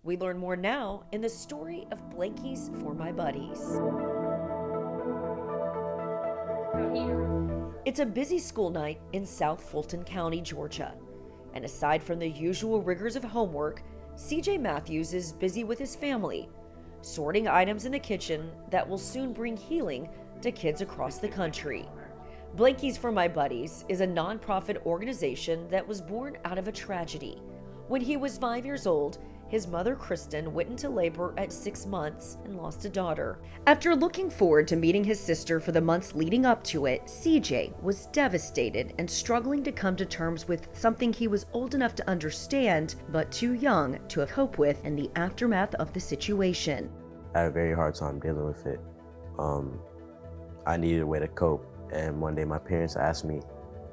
We learn more now in the story of Blankies for My Buddies. It's a busy school night in South Fulton County, Georgia. And aside from the usual rigors of homework, CJ Matthews is busy with his family, sorting items in the kitchen that will soon bring healing to kids across the country. Blankies for My Buddies is a nonprofit organization that was born out of a tragedy. When he was 5 years old, his mother, Kristen, went into labor at 6 months and lost a daughter. After looking forward to meeting his sister for the months leading up to it, CJ was devastated and struggling to come to terms with something he was old enough to understand, but too young to cope with in the aftermath of the situation. I had a very hard time dealing with it. I needed a way to cope, and one day my parents asked me,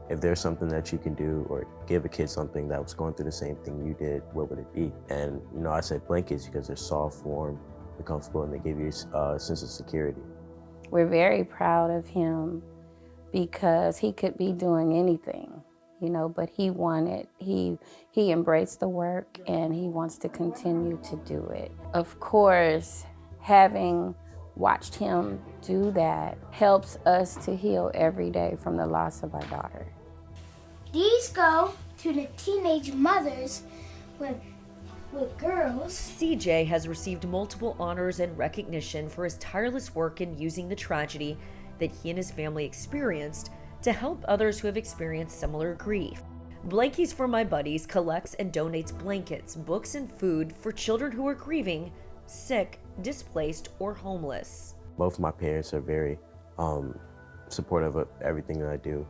if there's something that you can do or give a kid something that was going through the same thing you did, what would it be? And I said blankets because they're soft, warm, they're comfortable, and they give you a sense of security. We're very proud of him because he could be doing anything, but he embraced the work and he wants to continue to do it. Of course, having watched him do that helps us to heal every day from the loss of our daughter. These go to the teenage mothers with girls. CJ has received multiple honors and recognition for his tireless work in using the tragedy that he and his family experienced to help others who have experienced similar grief. Blankies for My Buddies collects and donates blankets, books, and food for children who are grieving, sick, displaced, or homeless. Both my parents are very supportive of everything that I do.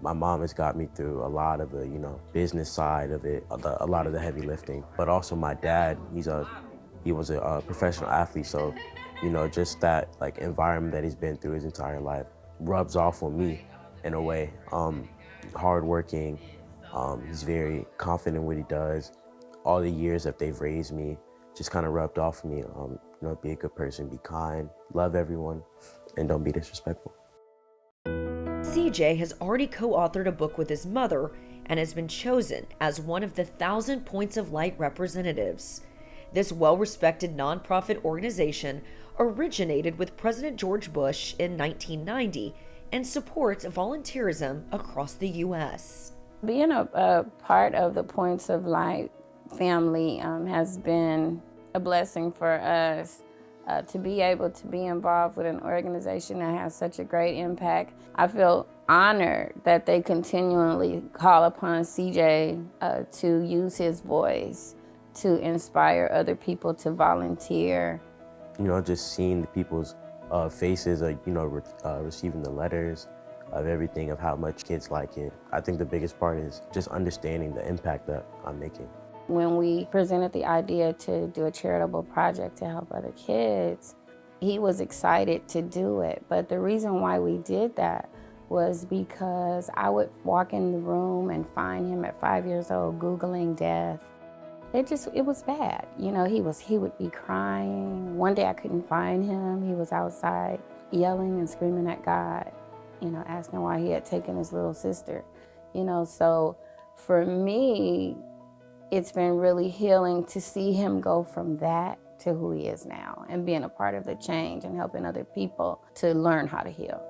My mom has got me through a lot of the, business side of it, a lot of the heavy lifting. But also my dad, he was a professional athlete, so, just that environment that he's been through his entire life rubs off on me in a way. Hardworking, he's very confident in what he does. All the years that they've raised me just kind of rubbed off on me. Be a good person, be kind, love everyone, and don't be disrespectful. CJ has already co-authored a book with his mother and has been chosen as one of the 1,000 Points of Light representatives. This well-respected nonprofit organization originated with President George Bush in 1990 and supports volunteerism across the U.S. Being a part of the Points of Light family has been a blessing for us. To be able to be involved with an organization that has such a great impact. I feel honored that they continually call upon CJ to use his voice to inspire other people to volunteer. Just seeing the people's faces, receiving the letters of everything, of how much kids like it. I think the biggest part is just understanding the impact that I'm making. When we presented the idea to do a charitable project to help other kids, he was excited to do it. But the reason why we did that was because I would walk in the room and find him at 5 years old Googling death. It was bad. He would be crying. One day I couldn't find him. He was outside yelling and screaming at God, asking why he had taken his little sister. So for me, it's been really healing to see him go from that to who he is now and being a part of the change and helping other people to learn how to heal.